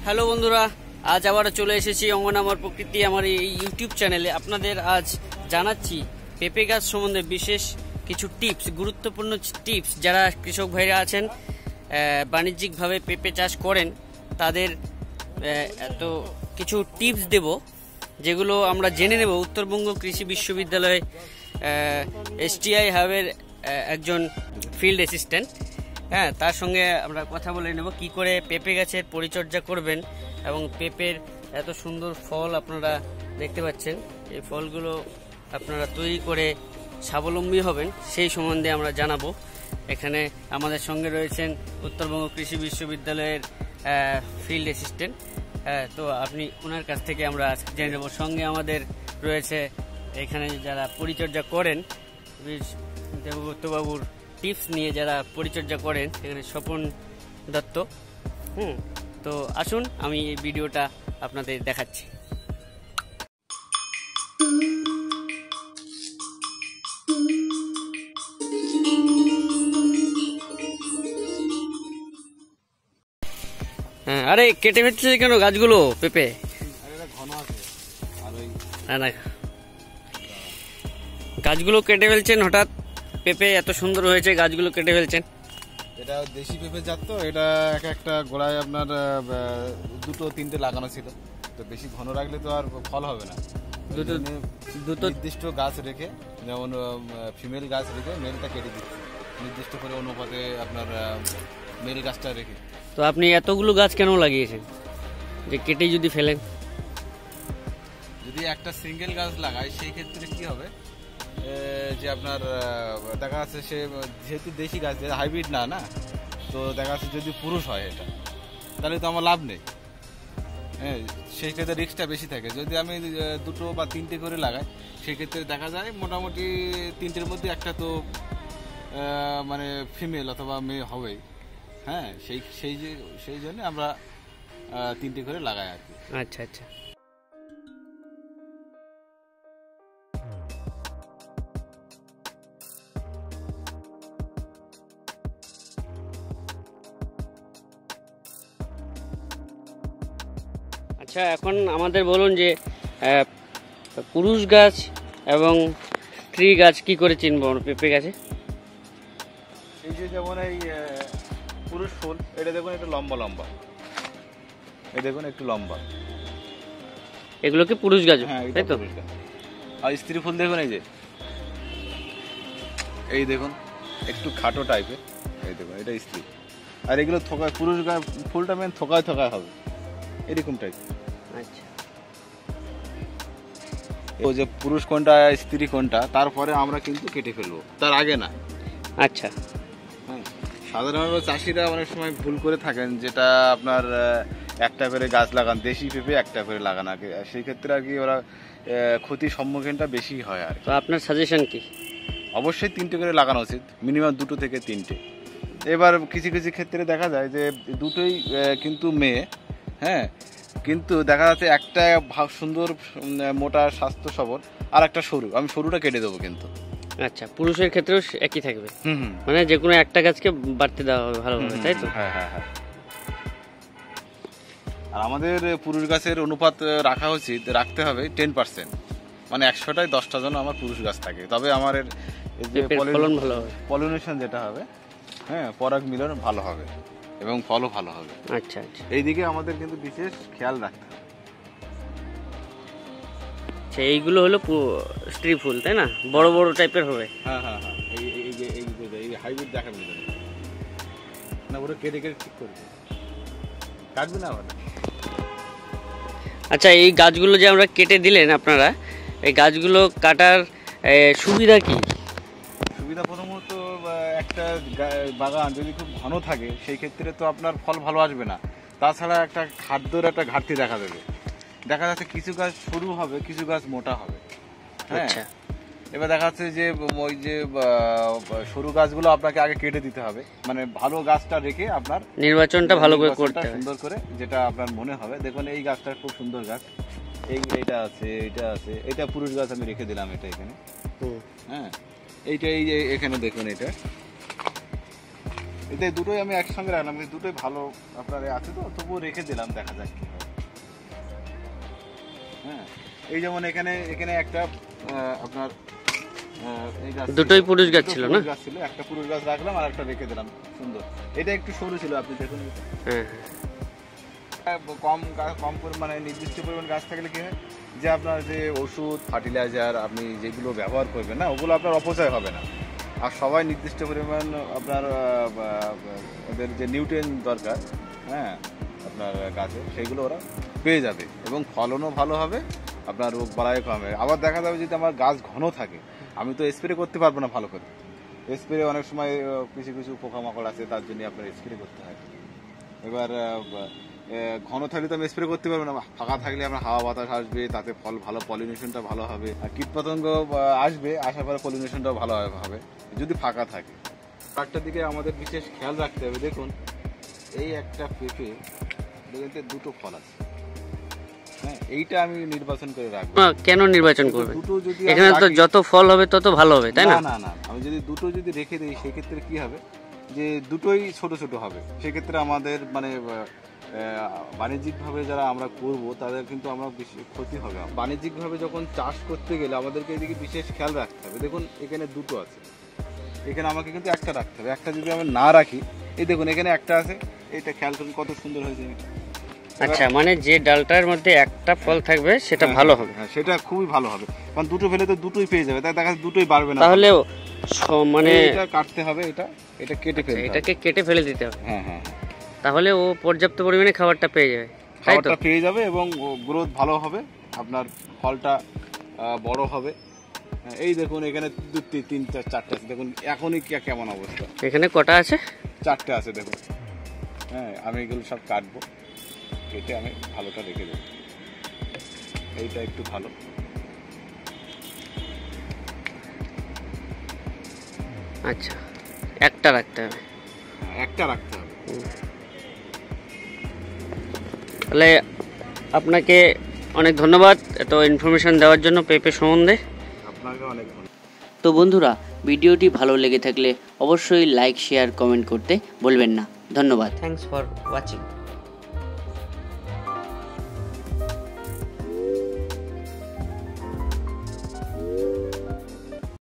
Hello বন্ধুরা, আজ আবার চলে এসেছি অঙ্গনামার প্রকৃতি আমার এই ইউটিউব চ্যানেলে। আপনাদের আজ জানাচ্ছি পেঁপে গাছ সম্বন্ধে বিশেষ কিছু টিপস, গুরুত্বপূর্ণ টিপস। যারা কৃষক ভাইরা আছেন, বাণিজ্যিকভাবে পেঁপে চাষ করেন, তাদের এত কিছু টিপস দেব যেগুলো আমরা জেনে নেব। উত্তরবঙ্গ কৃষি বিশ্ববিদ্যালয়ে STI হাবের একজন ফিল্ড অ্যাসিস্ট্যান্ট, তার সঙ্গে আমরা কথা বলে নেব কি করে পেঁপে গাছের পরিচর্যা করবেন এবং পেঁপের এত সুন্দর ফল আপনারা দেখতে পাচ্ছেন, এই ফলগুলো আপনারা তৈরি করে স্বাবলম্বী হবেন সেই সম্বন্ধে আমরা জানাবো। এখানে আমাদের সঙ্গে রয়েছেন উত্তরবঙ্গ কৃষি বিশ্ববিদ্যালয়ের ফিল্ড অ্যাসিস্ট্যান্ট, তো আপনি ওনার কাছ থেকে আমরা জেনে নেব। সঙ্গে আমাদের রয়েছে এখানে যারা পরিচর্যা করেন, দেবব্রতবাবুর টিপস নিয়ে যারা পরিচর্যা করেন, এখানে স্বপন দত্ত। তো আসুন আমি এই ভিডিওটা আপনাদের দেখাচ্ছি। আরে কেটে ফেলছে কেন গাছগুলো পেঁপে? না, গাছগুলো কেটে ফেলছেন হঠাৎ, পেঁপে এত সুন্দর হয়েছে, গাছগুলো কেটে ফেলছেন। এটা দেশি পেঁপে জাত, তো এটা একটা গোড়ায় আপনার দুটো তিনটে লাগানো ছিল, তো বেশি ঘন রাখলে তো আর ফল হবে না। দুটো নির্দিষ্ট গাছ রেখে, যেমন ফিমেল গাছ রেখে মেলটা কেটে দিচ্ছে, নির্দিষ্ট করে অনুপাতে আপনার মেল গাছটা রেখে। তো আপনি এতগুলো গাছ কেন লাগিয়েছেন যে কেটে যদি ফেলেন? যদি একটা সিঙ্গেল গাছ লাগায় সেই ক্ষেত্রে কি হবে যে আপনার দেখা যাচ্ছে সে যেহেতু দেশি গাছ, হাইব্রিড না, তো দেখা যাচ্ছে যদি পুরুষ হয় এটা, তাহলে তো আমার লাভ নেই। সেই ক্ষেত্রে রিস্কটা বেশি থাকে। যদি আমি দুটো বা তিনটে করে লাগাই, সেক্ষেত্রে দেখা যায় মোটামুটি তিনটের মধ্যে একটা তো মানে ফিমেল অথবা মেয়ে হবেই। সেই জন্য আমরা তিনটে করে লাগাই আর কি। আচ্ছা। আচ্ছা, এখন আমাদের বলুন যে পুরুষ গাছ এবং স্ত্রী গাছ কি করে চিনব পেঁপে গাছে? এই যে যেমন এই পুরুষ ফুল, এটা দেখুন একটু লম্বা, এই দেখুন একটু লম্বা, এগুলো কি পুরুষ গাছ? তাই তো। আর স্ত্রী ফুল দেখুন, এই দেখুন একটু খাটো টাইপের, এই দেখুন এটা স্ত্রী। আর এগুলো থোকায়, পুরুষ গাছ ফুলটা মেন থোকায় হবে এরকম টাইপ। আচ্ছা, ও যে পুরুষ কোনটা স্ত্রী কোনটা তারপরে আমরা কিন্তু কেটে ফেলবো, তার আগে না। আচ্ছা, সাধারণত চাষিরা অনেক সময় ভুল করে থাকেন, যেটা আপনার একটা করে গাছ লাগান, দেশি পেঁপে একটা করে লাগান আগে, সেই ক্ষেত্রে আর কি ওরা ক্ষতির সম্মুখীনটা বেশি হয়। আর তো আপনার সাজেশন কি? অবশ্যই তিনটে করে লাগানো উচিত, মিনিমাম 2 থেকে 3টে। এবার কিছু ক্ষেত্রে দেখা যায় যে দুটোই কিন্তু মেয়ে, কিন্তু দেখা যাচ্ছে একটা সুন্দর মোটা স্বাস্থ্য সবল, আর একটা সরু, আমি সরুটা কেটে দেবো কিন্তু। আচ্ছা, পুরুষের ক্ষেত্রেও একই থাকবে, মানে যে কোনো একটা গাছকে বাড়তে দেওয়া হবে ভালোভাবে, তাই তো? হ্যাঁ। আর আমাদের পুরুষ গাছের অনুপাত রাখতে হবে 10%, মানে 100টায় 10টা যেন আমার পুরুষ গাছ থাকে, তবে আমার ফলন ভালো হবে, পলিনেশন যেটা হবে, পরাগ মিলন ভালো হবে এবং ফলও ভালো হবে। আচ্ছা, এইদিকে আমাদের কিন্তু বিশেষ খেয়াল রাখতে হবে। এইগুলো হলো স্ত্রী ফুল, তাই না? বড় টাইপের হবে। হ্যাঁ, এই হাইব্রিড দেখাবেন না, ওরা কেটে ঠিক করবে, কাটবে না আবার। আচ্ছা, এই গাছগুলো যে আমরা কেটে দিলেন আপনারা, এই গাছগুলো কাটার সুবিধা কি? সুবিধা প্রথমত, একটা বাগান যদি খুব ঘন থাকে সেই ক্ষেত্রে তো আপনার ফল ভালো আসবে না। তাছাড়া একটা খাদ্যর একটা ঘাটতি দেখা যাচ্ছে কিছু গাছ সরু হবে, কিছু গাছ মোটা হবে। আচ্ছা, এবার দেখা যাচ্ছে যে ওই যে সরু গাছগুলো আপনাকে আগে কেটে দিতে হবে, মানে ভালো গাছটা রেখে আপনার নির্বাচনটা ভালো করে করতে হবে, সুন্দর করে, যেটা আপনার মনে হবে। দেখুন এই গাছটা খুব সুন্দর গাছ, এইটা আছে, এটা পুরুষ গাছ আমি রেখে দিলাম, এটা এখানে। এইটা এই যে এখানে দেখুন, এটা এতে দুটোই আমি একসঙ্গে রাখলাম, দুটোই ভালো আপনার আছে তো, তবুও রেখে দিলাম, দেখা যাক কি হয়। হ্যাঁ, এই যেমন এখানে একটা আপনার দুটোই পুরুষ গাছ ছিল না, একটা পুরুষ গাছ রাখলাম আর একটা রেখে দিলাম, সুন্দর। এটা একটু সরু ছিল, আপনি দেখুন। কম পরিমাণে নির্দিষ্ট পরিমাণ গাছ থাকলে কি হয় যে আপনার যে ওষুধ ফার্টিলাইজার আপনি যেগুলো ব্যবহার করবেন না, ওগুলো আপনার অপচয় হবে না। আর সবাই নির্দিষ্ট পরিমাণ আপনার ওদের যে নিউট্রিয়েন্ট দরকার, হ্যাঁ, আপনার গাছে সেইগুলো ওরা পেয়ে যাবে এবং ফলনও ভালো হবে, আপনার রোগ বালাই কম হবে। আবার দেখা যাবে যদি আমার গাছ ঘন থাকে, আমি তো স্প্রে করতে পারবো না ভালো করে। স্প্রে অনেক সময় কিছু পোকামাকড় আছে, তার জন্য আপনার স্প্রে করতে হয়। এবার ঘন থাকলে তো আমি স্প্রে করতে পারবো না, ফাঁকা থাকলে আপনার হাওয়া বাতাস আসবে, তাতে ফল ভালো, পলিনেশনটা ভালো হবে, আর কীটপতঙ্গ আসবে, আসার পরে পলিনেশনটাও ভালো হবে যদি ফাঁকা থাকে। তারটার দিকে আমাদের বিশেষ খেয়াল রাখতে হবে। দেখুন, এই একটা পেঁপে দেখতে দুটো ফল আছে, হ্যাঁ, এইটা আমি নির্বাচন করে রাখবো। কেন নির্বাচন করবে? দুটো যদি এখানে তো যত ফল হবে তত ভালো হবে, তাই না? না, আমি যদি দুটো যদি রেখে দিই, সেক্ষেত্রে কি হবে যে দুটোই ছোট ছোট হবে। সেক্ষেত্রে আমাদের মানে বাণিজ্যিকভাবে যারা আমরা করব তাদের কিন্তু আমরা বেশি ক্ষতি হবে। বাণিজ্যিকভাবে যখন চাষ করতে গেলে আমাদেরকে এদিকে বিশেষ খেয়াল রাখতে হবে। দেখুন, এখানে দুটো আছে, এখানে আমাকে কিন্তু একটা রাখতে হবে। একটা যদি আমি না রাখি, এই দেখুন এখানে একটা আছে, এটা খেয়াল করুন কত সুন্দর হয়েছে। আচ্ছা, মানে যে ডালটার মধ্যে একটা ফল থাকবে সেটা ভালো হবে। হ্যাঁ, সেটা খুবই ভালো হবে, কারণ দুটো ফেলে তো দুটোই পেয়ে যাবে, তাই দেখা যাচ্ছে দুটোই বাড়বে না। তাহলে মানে এটা কাটতে হবে, এটা কেটে ফেলতে হবে, এটাকে কেটে ফেলে দিতে হবে। হ্যাঁ, তাহলে ও পর্যাপ্ত পরিমাণে খাবারটা পেয়ে যাবে, খাবারটা পেয়ে যাবে এবং গ্রোথ ভালো হবে, আপনার ফলটা বড় হবে। এই দেখুন এখানে 2, 3, 4, 4টে আছে, দেখুন এখনই কেমন অবস্থা। এখানে কটা আছে? 4টে আছে, দেখুন। হ্যাঁ, আমি এগুলো সব কাটবো, কেটে আমি ভালোটা রেখে দেবো। এইটা একটু ভালো, আচ্ছা, একটা রাখতে হবে, তাহলে আপনাকে অনেক ধন্যবাদ এত ইনফরমেশন দেওয়ার জন্য পেঁপে সম্বন্ধে। আপনাকে অনেক ধন্যবাদ। তো বন্ধুরা, ভিডিওটি ভালো লেগে থাকলে অবশ্যই লাইক, শেয়ার, কমেন্ট করতে ভুলবেন না। ধন্যবাদ। Thanks for watching.